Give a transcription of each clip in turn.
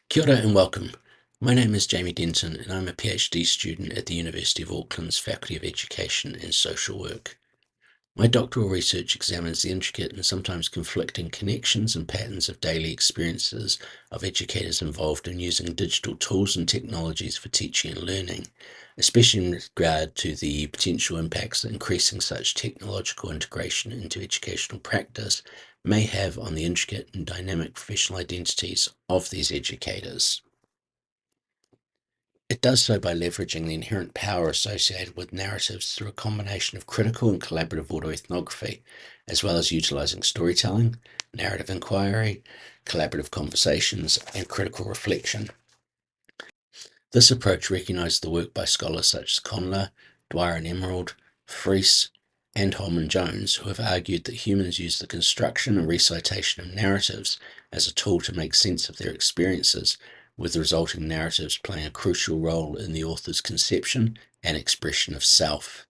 Kia ora and welcome. My name is Jamie Denton and I'm a PhD student at the University of Auckland's Faculty of Education and Social Work. My doctoral research examines the intricate and sometimes conflicting connections and patterns of daily experiences of educators involved in using digital tools and technologies for teaching and learning, especially in regard to the potential impacts that increasing such technological integration into educational practice may have on the intricate and dynamic professional identities of these educators. It does so by leveraging the inherent power associated with narratives through a combination of critical and collaborative autoethnography, as well as utilizing storytelling, narrative inquiry, collaborative conversations, and critical reflection. This approach recognizes the work by scholars such as Conler, Dwyer and Emerald, Fries, and Holman Jones, who have argued that humans use the construction and recitation of narratives as a tool to make sense of their experiences, with the resulting narratives playing a crucial role in the author's conception and expression of self.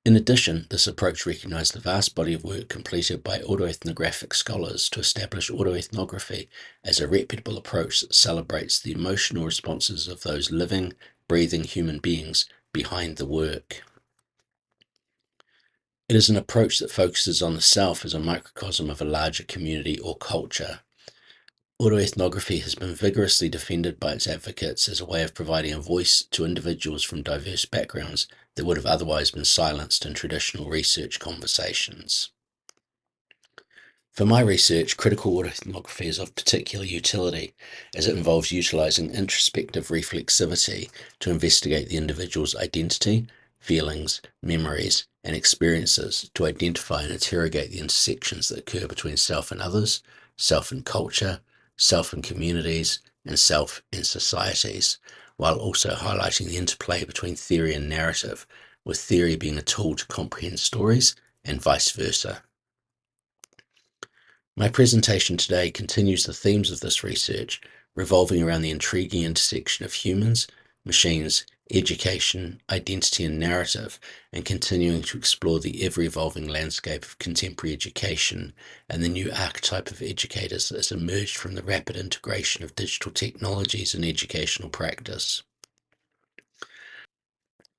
In addition, this approach recognized the vast body of work completed by autoethnographic scholars to establish autoethnography as a reputable approach that celebrates the emotional responses of those living, breathing human beings behind the work. It is an approach that focuses on the self as a microcosm of a larger community or culture. Autoethnography has been vigorously defended by its advocates as a way of providing a voice to individuals from diverse backgrounds that would have otherwise been silenced in traditional research conversations. For my research, critical autoethnography is of particular utility as it involves utilizing introspective reflexivity to investigate the individual's identity, feelings, memories, and experiences to identify and interrogate the intersections that occur between self and others, self and culture, self and communities, and self and societies, while also highlighting the interplay between theory and narrative, with theory being a tool to comprehend stories and vice versa. My presentation today continues the themes of this research, revolving around the intriguing intersection of humans, machines, education, identity and narrative, and continuing to explore the ever-evolving landscape of contemporary education and the new archetype of educators that has emerged from the rapid integration of digital technologies in educational practice.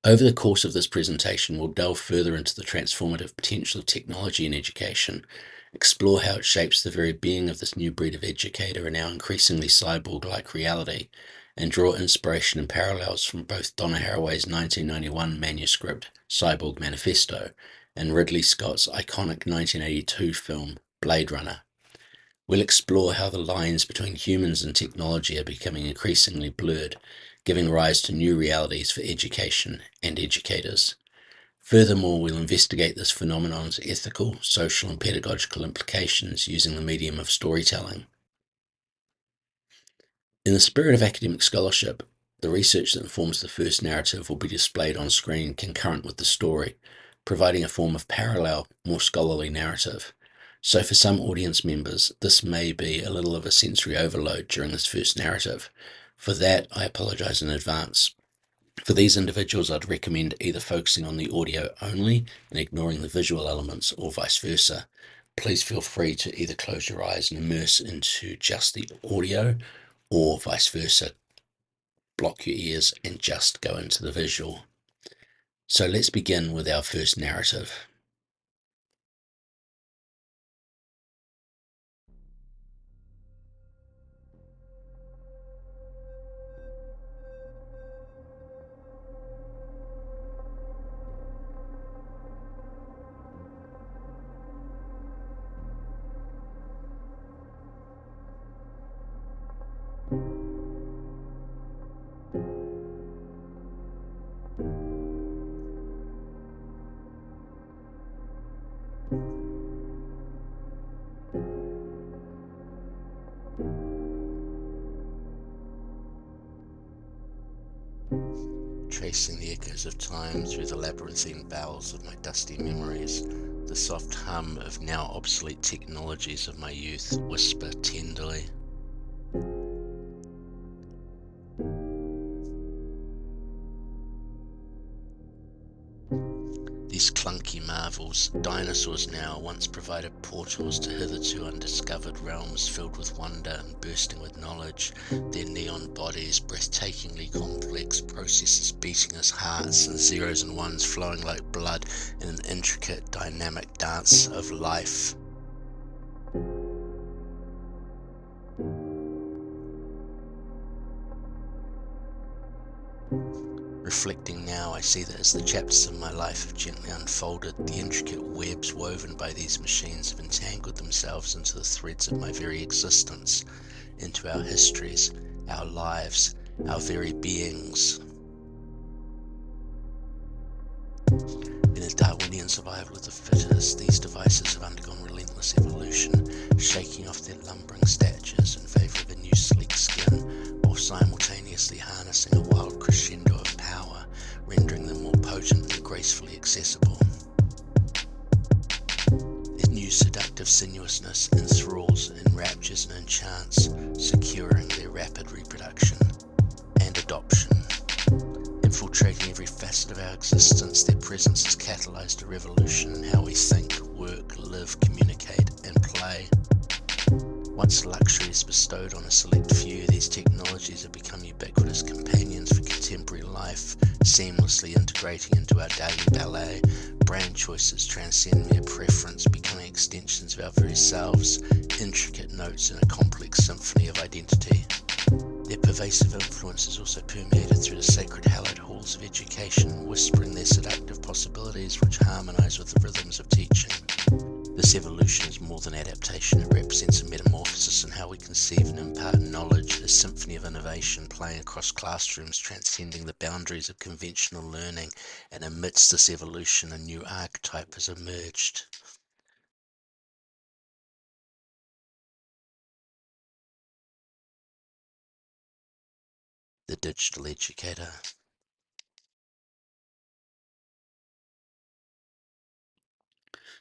Over the course of this presentation, we'll delve further into the transformative potential of technology in education, explore how it shapes the very being of this new breed of educator in our increasingly cyborg-like reality, and draw inspiration and parallels from both Donna Haraway's 1991 manuscript, Cyborg Manifesto, and Ridley Scott's iconic 1982 film, Blade Runner. We'll explore how the lines between humans and technology are becoming increasingly blurred, giving rise to new realities for education and educators. Furthermore, we'll investigate this phenomenon's ethical, social, and pedagogical implications using the medium of storytelling. In the spirit of academic scholarship, the research that informs the first narrative will be displayed on screen concurrent with the story, providing a form of parallel, more scholarly narrative. So for some audience members, this may be a little of a sensory overload during this first narrative. For that, I apologize in advance. For these individuals, I'd recommend either focusing on the audio only and ignoring the visual elements, or vice versa. Please feel free to either close your eyes and immerse into just the audio, or vice versa, block your ears and just go into the visual. So let's begin with our first narrative. Tracing the echoes of time through the labyrinthine bowels of my dusty memories, the soft hum of now obsolete technologies of my youth whisper tenderly. These clunky marvels, dinosaurs now, once provided portals to hitherto undiscovered realms filled with wonder and bursting with knowledge, their neon bodies, breathtakingly complex processes beating as hearts and zeros and ones flowing like blood in an intricate, dynamic dance of life. Reflecting now, I see that as the chapters of my life have gently unfolded, the intricate webs woven by these machines have entangled themselves into the threads of my very existence, into our histories, our lives, our very beings. In a Darwinian survival of the fittest, these devices have undergone relentless evolution, shaking off their lumbering statures in favour of a new sleek skin, while simultaneously harnessing a wild crescendo of power, rendering them more potent and gracefully accessible. Their new seductive sinuousness enthralls, enraptures and enchants, securing their rapid reproduction and adoption. Infiltrating every facet of our existence, their presence has catalyzed a revolution in how we think, work, live, communicate, and play. Once luxury is bestowed on a select few, these technologies have become ubiquitous companions for contemporary life, seamlessly integrating into our daily ballet. Brand choices transcend mere preference, becoming extensions of our very selves, intricate notes in a complex symphony of identity. Their pervasive influence is also permeated through the sacred hallowed halls of education, whispering their seductive possibilities which harmonize with the rhythms of teaching. This evolution is more than adaptation, it represents a metamorphosis in how we conceive and impart knowledge, a symphony of innovation playing across classrooms, transcending the boundaries of conventional learning, and amidst this evolution a new archetype has emerged. The digital educator.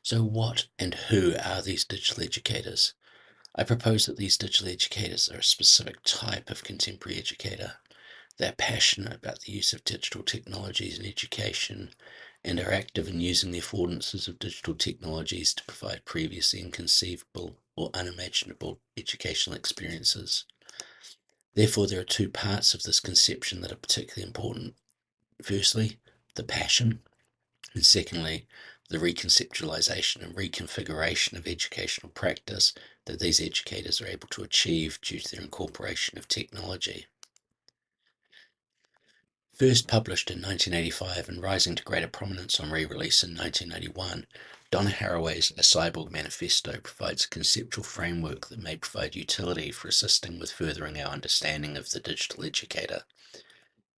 So what and who are these digital educators? I propose that these digital educators are a specific type of contemporary educator. They're passionate about the use of digital technologies in education and are active in using the affordances of digital technologies to provide previously inconceivable or unimaginable educational experiences. Therefore, there are two parts of this conception that are particularly important. Firstly, the passion, and secondly, the reconceptualization and reconfiguration of educational practice that these educators are able to achieve due to their incorporation of technology. First published in 1985 and rising to greater prominence on re-release in 1991, Donna Haraway's A Cyborg Manifesto provides a conceptual framework that may provide utility for assisting with furthering our understanding of the digital educator.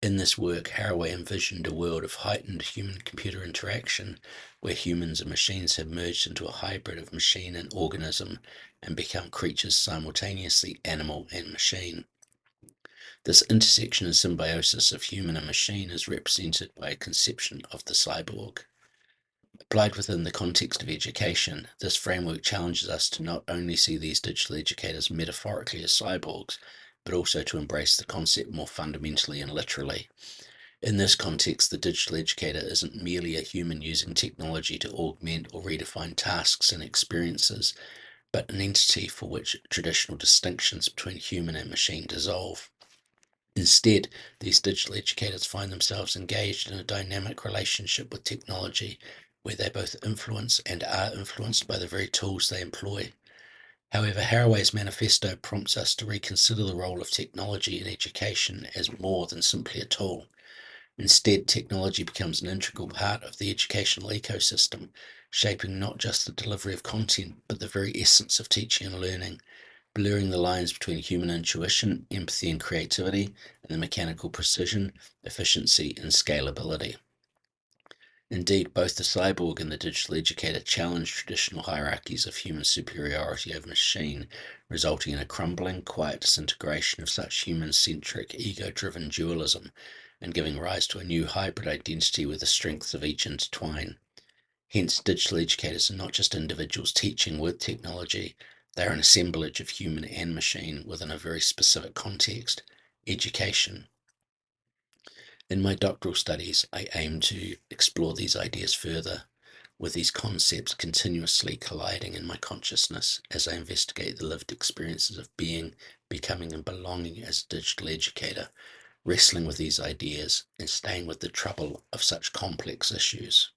In this work, Haraway envisioned a world of heightened human-computer interaction where humans and machines have merged into a hybrid of machine and organism and become creatures simultaneously animal and machine. This intersection and symbiosis of human and machine is represented by a conception of the cyborg. Applied within the context of education, this framework challenges us to not only see these digital educators metaphorically as cyborgs, but also to embrace the concept more fundamentally and literally. In this context, the digital educator isn't merely a human using technology to augment or redefine tasks and experiences, but an entity for which traditional distinctions between human and machine dissolve. Instead, these digital educators find themselves engaged in a dynamic relationship with technology, where they both influence and are influenced by the very tools they employ. However, Haraway's manifesto prompts us to reconsider the role of technology in education as more than simply a tool. Instead, technology becomes an integral part of the educational ecosystem, shaping not just the delivery of content, but the very essence of teaching and learning, blurring the lines between human intuition, empathy and creativity, and the mechanical precision, efficiency and scalability. Indeed, both the cyborg and the digital educator challenge traditional hierarchies of human superiority over machine, resulting in a crumbling, quiet disintegration of such human-centric, ego-driven dualism, and giving rise to a new hybrid identity where the strengths of each intertwine. Hence, digital educators are not just individuals teaching with technology, they are an assemblage of human and machine within a very specific context: education. In my doctoral studies, I aim to explore these ideas further, with these concepts continuously colliding in my consciousness as I investigate the lived experiences of being, becoming, and belonging as a digital educator, wrestling with these ideas and staying with the trouble of such complex issues.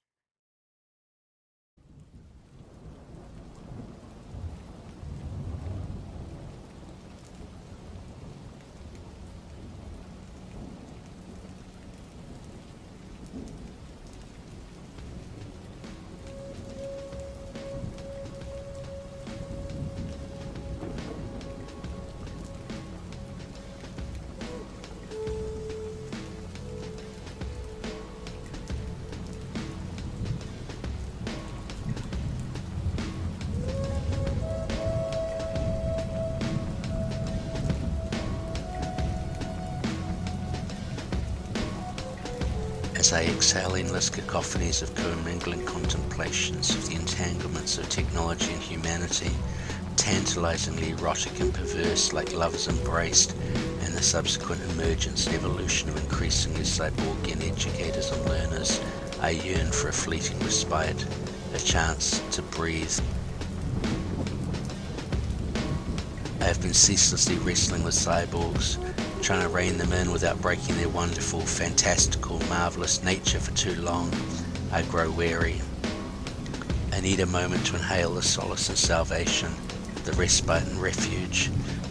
As I exhale endless cacophonies of commingling contemplations of the entanglements of technology and humanity, tantalizingly erotic and perverse like lovers embraced, and the subsequent emergence and evolution of increasingly cyborgian educators and learners, I yearn for a fleeting respite, a chance to breathe. I have been ceaselessly wrestling with cyborgs, trying to rein them in without breaking their wonderful, fantastical, marvelous nature for too long. I grow weary. I need a moment to inhale the solace and salvation, the respite and refuge,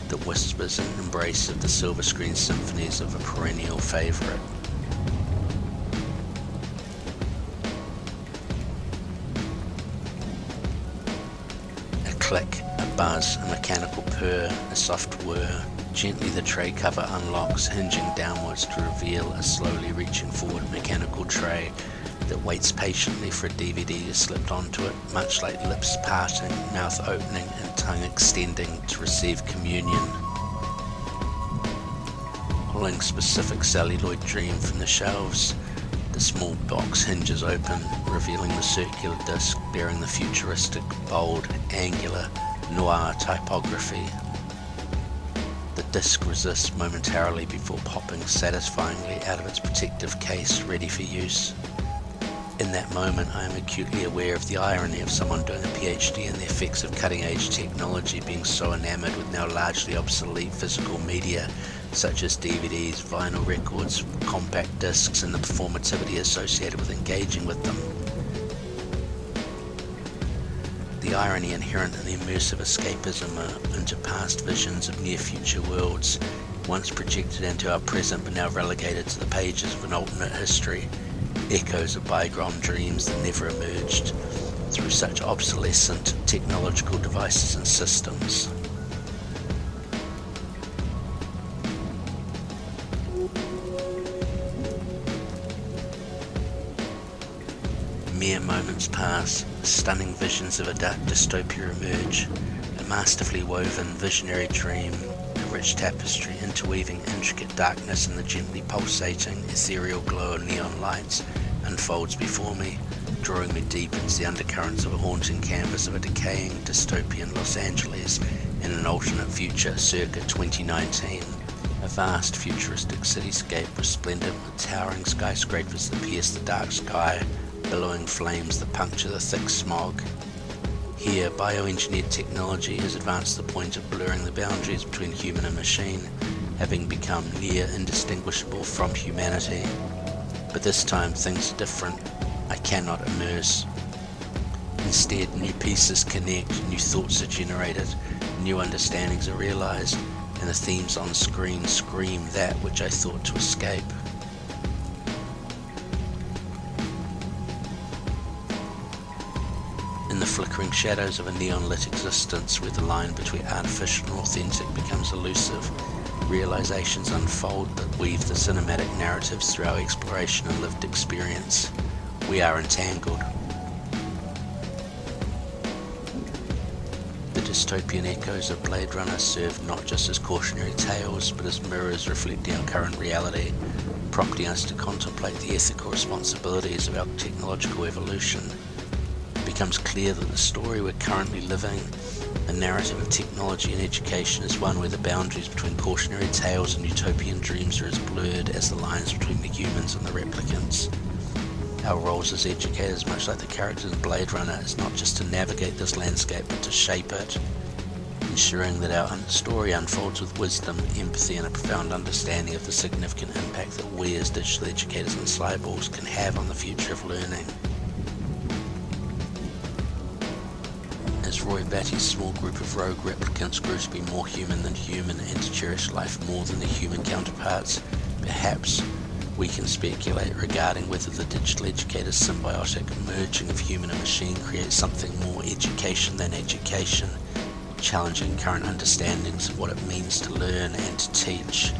the whispers and embrace of the silver screen symphonies of a perennial favourite. A click, a buzz, a mechanical purr, a soft whir. Gently the tray cover unlocks, hinging downwards to reveal a slowly reaching forward mechanical tray that waits patiently for a DVD slipped onto it, much like lips parting, mouth opening and tongue extending to receive communion. Pulling specific celluloid dream from the shelves, the small box hinges open, revealing the circular disc bearing the futuristic, bold, angular, noir typography. The disc resists momentarily before popping satisfyingly out of its protective case, ready for use. In that moment, I am acutely aware of the irony of someone doing a PhD in the effects of cutting-edge technology being so enamored with now largely obsolete physical media, such as DVDs, vinyl records, compact discs, and the performativity associated with engaging with them. The irony inherent in the immersive escapism into past visions of near-future worlds, once projected into our present but now relegated to the pages of an alternate history, echoes of bygone dreams that never emerged through such obsolescent technological devices and systems. Mere moments pass, stunning visions of a dark dystopia emerge, a masterfully woven visionary dream, a rich tapestry interweaving intricate darkness and the gently pulsating, ethereal glow of neon lights unfolds before me, drawing me deep into the undercurrents of a haunting canvas of a decaying dystopian Los Angeles in an alternate future circa 2019. A vast futuristic cityscape resplendent with towering skyscrapers that pierce the dark sky, billowing flames that puncture the thick smog. Here, bioengineered technology has advanced to the point of blurring the boundaries between human and machine, having become near indistinguishable from humanity. But this time things are different. I cannot immerse. Instead, new pieces connect, new thoughts are generated, new understandings are realized, and the themes on screen scream that which I thought to escape. In the flickering shadows of a neon-lit existence where the line between artificial and authentic becomes elusive, realizations unfold that weave the cinematic narratives through our exploration and lived experience. We are entangled. The dystopian echoes of Blade Runner serve not just as cautionary tales, but as mirrors reflecting our current reality, prompting us to contemplate the ethical responsibilities of our technological evolution. It becomes clear that the story we're currently living The narrative of technology and education is one where the boundaries between cautionary tales and utopian dreams are as blurred as the lines between the humans and the replicants. Our roles as educators, much like the characters in Blade Runner, is not just to navigate this landscape, but to shape it, ensuring that our story unfolds with wisdom, empathy, and a profound understanding of the significant impact that we as digital educators and cyborgs can have on the future of learning. As Roy Batty's small group of rogue replicants grew to be more human than human and to cherish life more than their human counterparts, perhaps we can speculate regarding whether the digital educator's symbiotic merging of human and machine creates something more education than education, challenging current understandings of what it means to learn and to teach.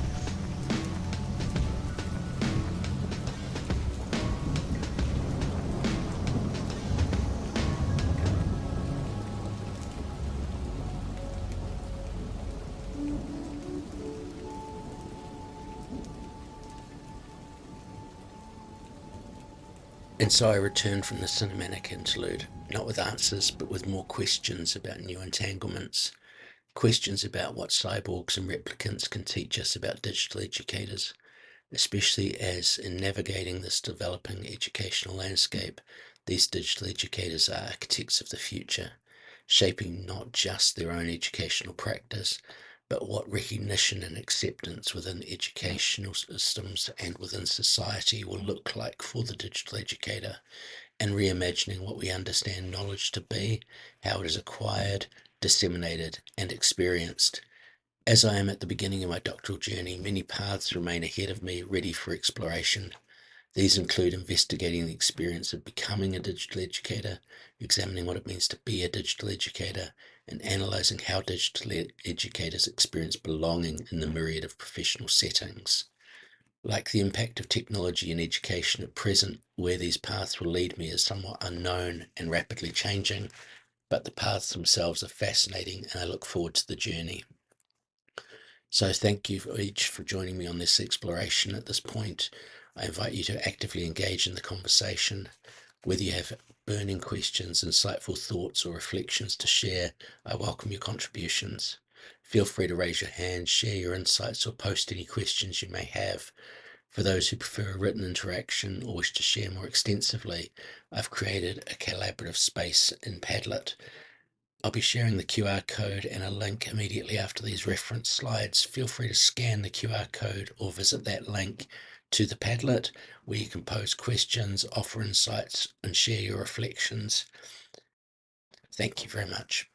And so I returned from the cinematic interlude, not with answers, but with more questions about new entanglements, questions about what cyborgs and replicants can teach us about digital educators, especially as in navigating this developing educational landscape, these digital educators are architects of the future, shaping not just their own educational practice, but what recognition and acceptance within educational systems and within society will look like for the digital educator, and reimagining what we understand knowledge to be, how it is acquired, disseminated, and experienced. As I am at the beginning of my doctoral journey, many paths remain ahead of me, ready for exploration. These include investigating the experience of becoming a digital educator, examining what it means to be a digital educator, and analysing how digital educators experience belonging in the myriad of professional settings. Like the impact of technology in education at present, where these paths will lead me is somewhat unknown and rapidly changing, but the paths themselves are fascinating and I look forward to the journey. So thank you each for joining me on this exploration. At this point, I invite you to actively engage in the conversation. Whether you have burning questions, insightful thoughts, or reflections to share, I welcome your contributions. Feel free to raise your hand, share your insights, or post any questions you may have. For those who prefer a written interaction or wish to share more extensively, I've created a collaborative space in Padlet. I'll be sharing the QR code and a link immediately after these reference slides. Feel free to scan the QR code or visit that link to the Padlet where you can pose questions, offer insights, and share your reflections. Thank you very much.